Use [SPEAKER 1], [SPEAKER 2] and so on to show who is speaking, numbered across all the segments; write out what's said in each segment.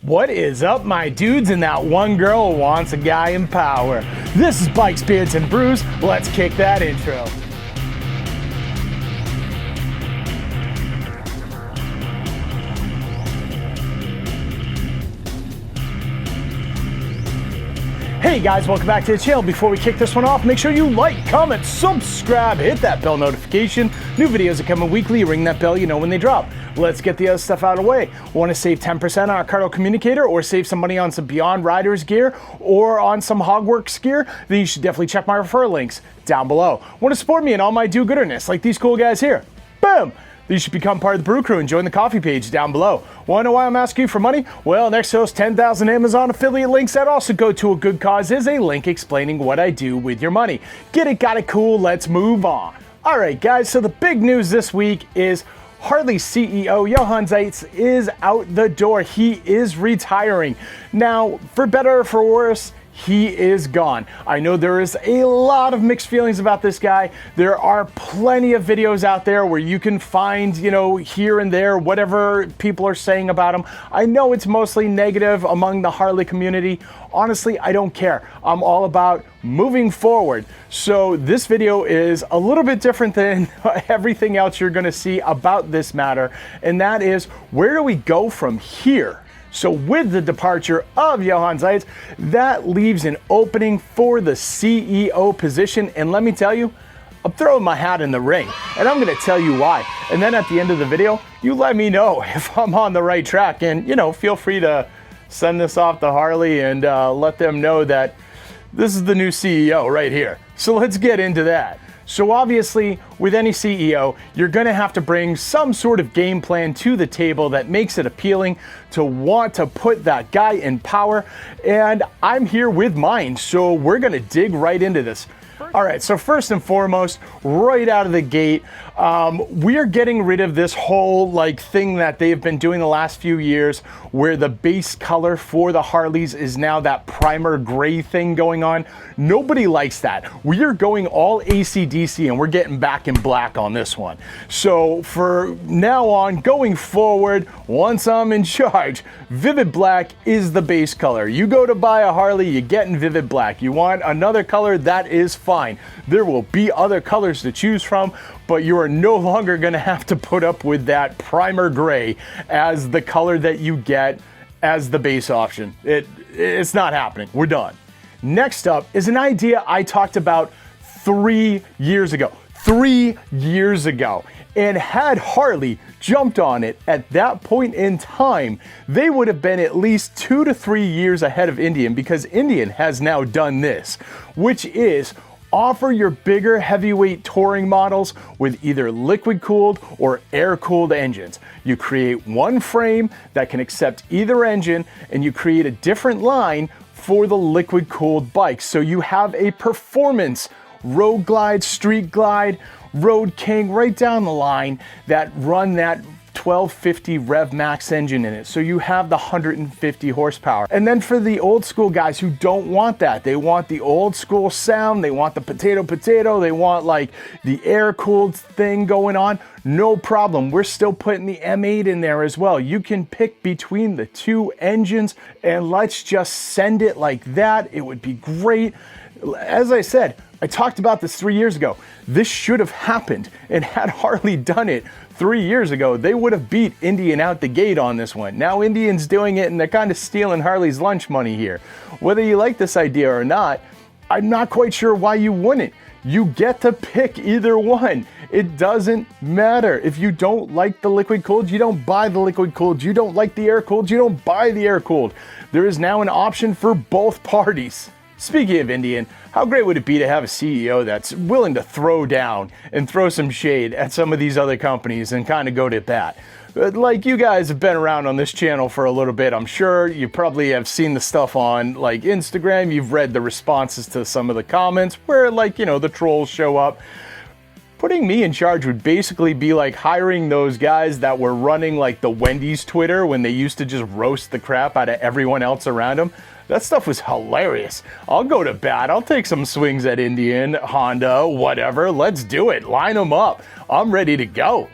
[SPEAKER 1] What is up, my dudes and that one girl who wants a guy in power? This is Bikes, Beards, and Brews. Let's kick that intro. Hey guys, welcome back to the channel. Before we kick this one off, make sure you like, comment, subscribe, hit that bell notification. New videos are coming weekly. Ring that bell, you know when they drop. Let's get the other stuff out of the way. Want to save 10% on a Cardo communicator or save some money on some Beyond Riders gear or on some Hogworks gear? Then you should definitely check my referral links down below. Want to support me in all my do-gooderness like these cool guys here? Boom! You should become part of the Brew Crew and join the coffee page down below. Want to know why I'm asking you for money? Well, next to those 10,000 Amazon affiliate links that also go to a good cause is a link explaining what I do with your money. Get it, got it, cool, let's move on. All right, guys, so the big news this week is Harley CEO Jochen Zeitz is out the door. He is retiring. Now, for better or for worse, he is gone. I know there is a lot of mixed feelings about this guy. There are plenty of videos out there where you can find, here and there, whatever people are saying about him. I know it's mostly negative among the Harley community. Honestly, I don't care. I'm all about moving forward. So this video is a little bit different than everything else you're gonna see about this matter, and that is, where do we go from here? So with the departure of Jochen Zeitz, that leaves an opening for the CEO position. And let me tell you, I'm throwing my hat in the ring, and I'm gonna tell you why. And then at the end of the video, you let me know if I'm on the right track. And feel free to send this off to Harley and let them know that this is the new CEO right here. So let's get into that. So obviously, with any CEO, you're gonna have to bring some sort of game plan to the table that makes it appealing to want to put that guy in power. And I'm here with mine, so we're gonna dig right into this. All right, so first and foremost, right out of the gate, we are getting rid of this whole thing that they've been doing the last few years where the base color for the Harleys is now that primer gray thing going on. Nobody likes that. We are going all AC/DC and we're getting back in black on this one. So for now on, going forward, once I'm in charge, Vivid Black is the base color. You go to buy a Harley, you get in Vivid Black. You want another color, that is fine. There will be other colors to choose from, but you are no longer gonna have to put up with that primer gray as the color that you get as the base option. It's not happening. We're done. Next up is an idea I talked about 3 years ago. 3 years ago. And had Harley jumped on it at that point in time, they would have been at least 2 to 3 years ahead of Indian, because Indian has now done this, which is offer your bigger heavyweight touring models with either liquid cooled or air cooled engines. You create one frame that can accept either engine, and you create a different line for the liquid cooled bikes. So you have a performance road glide, street glide, road king, right down the line that run that 1250 Rev Max engine in it. So you have the 150 horsepower. And then for the old school guys who don't want that, they want the old school sound, they want the potato, they want the air cooled thing going on, no problem. We're still putting the M8 in there as well. You can pick between the two engines and let's just send it like that. It would be great. As I said, I talked about this 3 years ago. This should have happened, and had Harley done it 3 years ago, they would have beat Indian out the gate on this one. Now Indian's doing it, and they're kind of stealing Harley's lunch money here. Whether you like this idea or not, I'm not quite sure why you wouldn't. You get to pick either one. It doesn't matter. If you don't like the liquid cooled, you don't buy the liquid cooled. You don't like the air cooled, you don't buy the air cooled. There is now an option for both parties. Speaking of Indian, how great would it be to have a CEO that's willing to throw down and throw some shade at some of these other companies and kind of go to bat? Like, you guys have been around on this channel for a little bit, I'm sure. You probably have seen the stuff on Instagram. You've read the responses to some of the comments where the trolls show up. Putting me in charge would basically be like hiring those guys that were running the Wendy's Twitter when they used to just roast the crap out of everyone else around them. That stuff was hilarious. I'll go to bat. I'll take some swings at Indian, Honda, whatever. Let's do it. Line them up. I'm ready to go.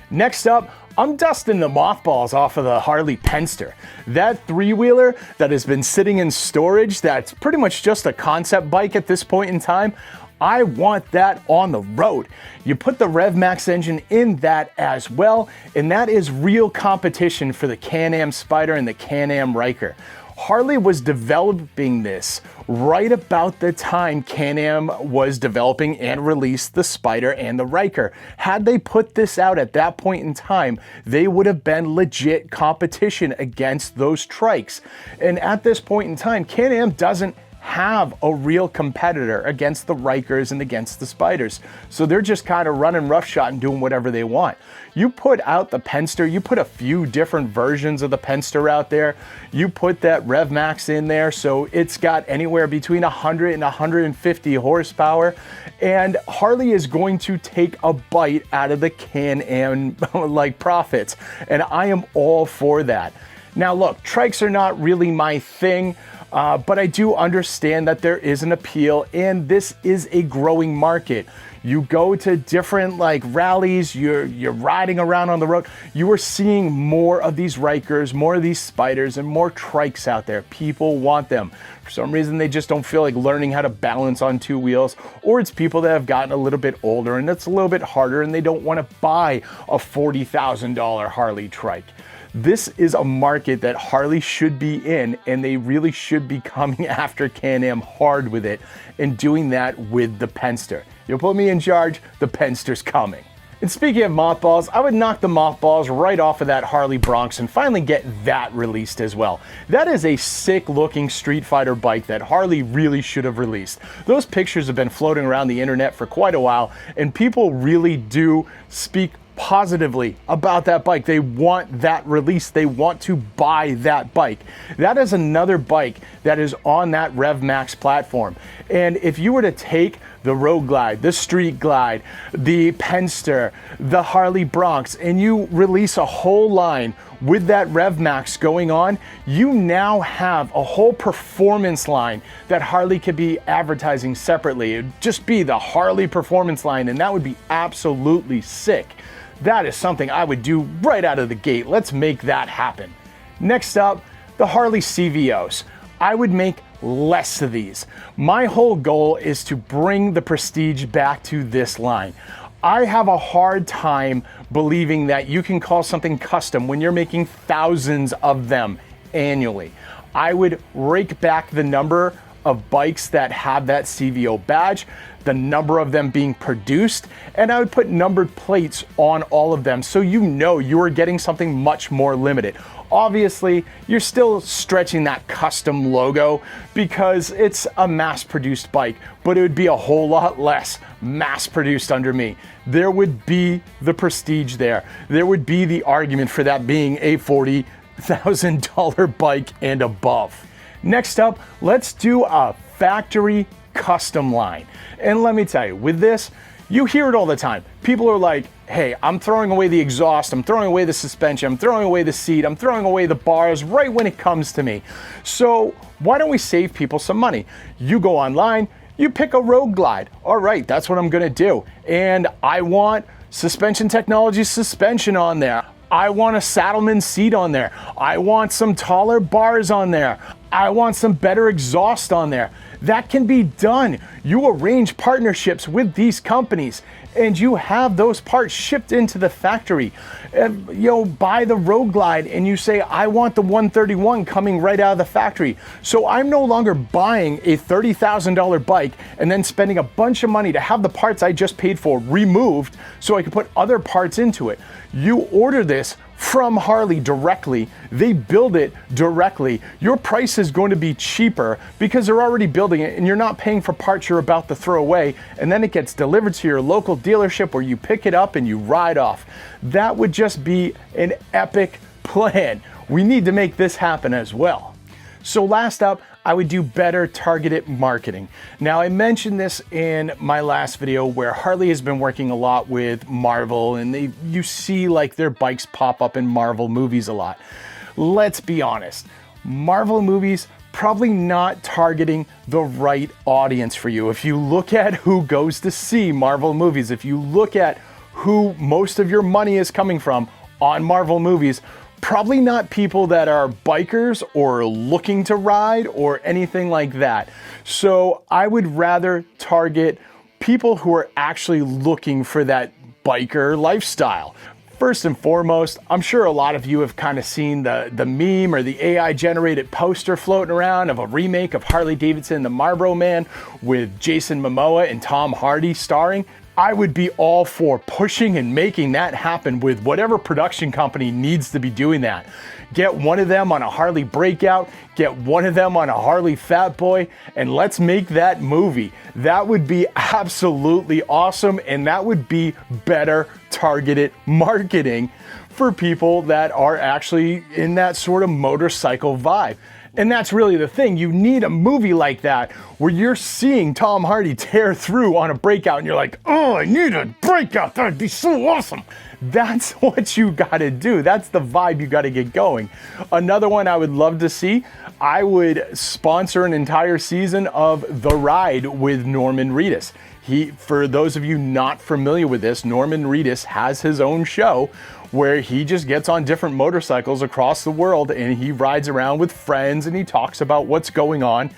[SPEAKER 1] Next up, I'm dusting the mothballs off of the Harley Penster. That three-wheeler that has been sitting in storage, that's pretty much just a concept bike at this point in time, I want that on the road. You put the RevMax engine in that as well, and that is real competition for the Can-Am Spyder and the Can-Am Ryker. Harley was developing this right about the time Can-Am was developing and released the Spyder and the Ryker. Had they put this out at that point in time, they would have been legit competition against those trikes. And at this point in time, Can-Am doesn't have a real competitor against the Rykers and against the Spyders. So they're just kind of running roughshod and doing whatever they want. You put out the Penster, you put a few different versions of the Penster out there, you put that RevMax in there, so it's got anywhere between 100 and 150 horsepower, and Harley is going to take a bite out of the Can-Am like profits, and I am all for that. Now look, trikes are not really my thing, but I do understand that there is an appeal, and this is a growing market. You go to different like rallies, you're riding around on the road, you are seeing more of these Rykers, more of these Spyders, and more trikes out there. People want them. For some reason, they just don't feel like learning how to balance on two wheels, or it's people that have gotten a little bit older and it's a little bit harder and they don't want to buy a $40,000 Harley trike. This is a market that Harley should be in, and they really should be coming after Can-Am hard with it and doing that with the Penster. You'll put me in charge, the Penster's coming. And speaking of mothballs, I would knock the mothballs right off of that Harley Bronx and finally get that released as well. That is a sick looking Street Fighter bike that Harley really should have released. Those pictures have been floating around the internet for quite a while, and people really do speak positively about that bike. They want that release. They want to buy that bike. That is another bike that is on that RevMax platform. And if you were to take the Road Glide, the Street Glide, the Penster, the Harley Bronx, and you release a whole line with that RevMax going on, you now have a whole performance line that Harley could be advertising separately. It would just be the Harley performance line, and that would be absolutely sick. That is something I would do right out of the gate. Let's make that happen. Next up, the Harley CVOs. I would make less of these. My whole goal is to bring the prestige back to this line. I have a hard time believing that you can call something custom when you're making thousands of them annually. I would rake back the number of bikes that have that CVO badge, the number of them being produced, and I would put numbered plates on all of them so you know you are getting something much more limited. Obviously, you're still stretching that custom logo because it's a mass-produced bike, but it would be a whole lot less mass-produced under me. There would be the prestige there. There would be the argument for that being a $40,000 bike and above. Next up, let's do a factory custom line. And let me tell you, with this, you hear it all the time. People are like, hey, I'm throwing away the exhaust, I'm throwing away the suspension, I'm throwing away the seat, I'm throwing away the bars right when it comes to me. So why don't we save people some money? You go online, you pick a Road Glide. All right, that's what I'm gonna do. And I want Suspension Technology suspension on there. I want a Saddleman seat on there. I want some taller bars on there. I want some better exhaust on there. That can be done. You arrange partnerships with these companies and you have those parts shipped into the factory. Buy the Road Glide and you say, I want the 131 coming right out of the factory. So I'm no longer buying a $30,000 bike and then spending a bunch of money to have the parts I just paid for removed so I can put other parts into it. You order this from Harley directly, they build it directly. Your price is going to be cheaper because they're already building it and you're not paying for parts you're about to throw away, and then it gets delivered to your local dealership where you pick it up and you ride off. That would just be an epic plan. We need to make this happen as well. So last up, I would do better targeted marketing. Now, I mentioned this in my last video where Harley has been working a lot with Marvel, and you see like their bikes pop up in Marvel movies a lot. Let's be honest, Marvel movies probably not targeting the right audience for you. If you look at who goes to see Marvel movies, if you look at who most of your money is coming from, on Marvel movies, probably not people that are bikers or looking to ride or anything like that. So I would rather target people who are actually looking for that biker lifestyle. First and foremost, I'm sure a lot of you have kind of seen the meme or the AI generated poster floating around of a remake of Harley Davidson, the Marlboro Man, with Jason Momoa and Tom Hardy starring. I would be all for pushing and making that happen with whatever production company needs to be doing that. Get one of them on a Harley Breakout, get one of them on a Harley Fat Boy, and let's make that movie. That would be absolutely awesome, and that would be better targeted marketing for people that are actually in that sort of motorcycle vibe. And that's really the thing. You need a movie like that where you're seeing Tom Hardy tear through on a breakout and you're like, oh, I need a breakout. That'd be so awesome. That's what you got to do. That's the vibe you got to get going. Another one I would love to see, I would sponsor an entire season of The Ride with Norman Reedus. For those of you not familiar with this, Norman Reedus has his own show where he just gets on different motorcycles across the world and he rides around with friends and he talks about what's going on.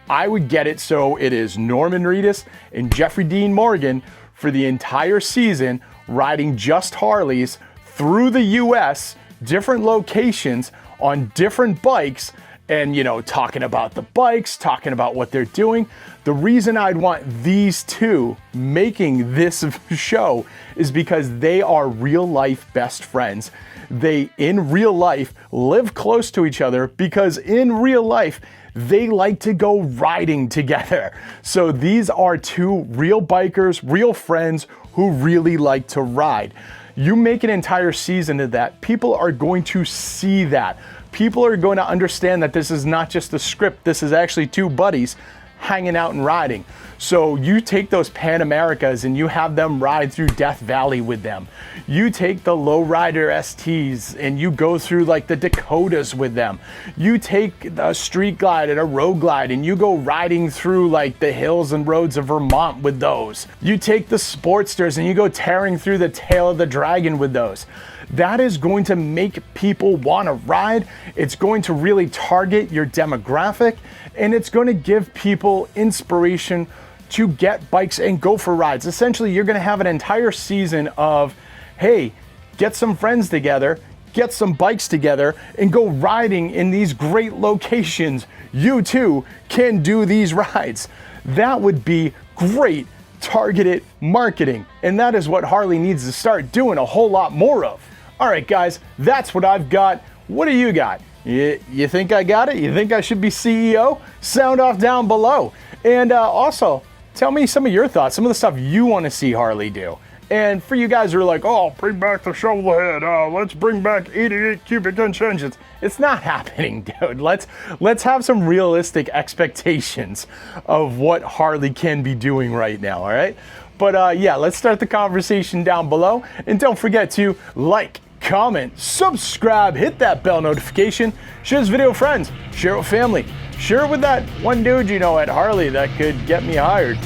[SPEAKER 1] I would get it so it is Norman Reedus and Jeffrey Dean Morgan for the entire season riding just Harleys through the US, different locations on different bikes, and, you know, talking about the bikes, talking about what they're doing. The reason I'd want these two making this show is because they are real life best friends. They, in real life, live close to each other because in real life, they like to go riding together. So these are two real bikers, real friends who really like to ride. You make an entire season of that, people are going to see that. People are going to understand that this is not just a script, this is actually two buddies hanging out and riding. So you take those Pan Americas and you have them ride through Death Valley with them. You take the Lowrider STs and you go through like the Dakotas with them. You take a street glide and a road glide and you go riding through like the hills and roads of Vermont with those. You take the Sportsters and you go tearing through the tail of the dragon with those. That is going to make people want to ride. It's going to really target your demographic, and it's going to give people inspiration to get bikes and go for rides. Essentially, you're going to have an entire season of, hey, get some friends together, get some bikes together, and go riding in these great locations. You too can do these rides. That would be great targeted marketing, and that is what Harley needs to start doing a whole lot more of. All right, guys, that's what I've got. What do you got? You think I got it? You think I should be CEO? Sound off down below. And also, tell me some of your thoughts, some of the stuff you want to see Harley do. And for you guys who are like, oh, bring back the shovel head, let's bring back 88 cubic inch engines. It's not happening, dude. Let's have some realistic expectations of what Harley can be doing right now, all right? But yeah, let's start the conversation down below. And don't forget to like, comment, subscribe, hit that bell notification, share this video with friends, share it with family, share it with that one dude you know at Harley that could get me hired.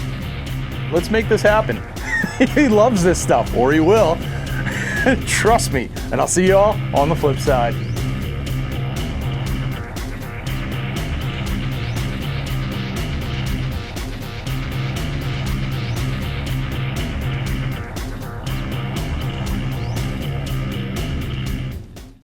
[SPEAKER 1] Let's make this happen. He loves this stuff, or he will. Trust me, and I'll see you all on the flip side.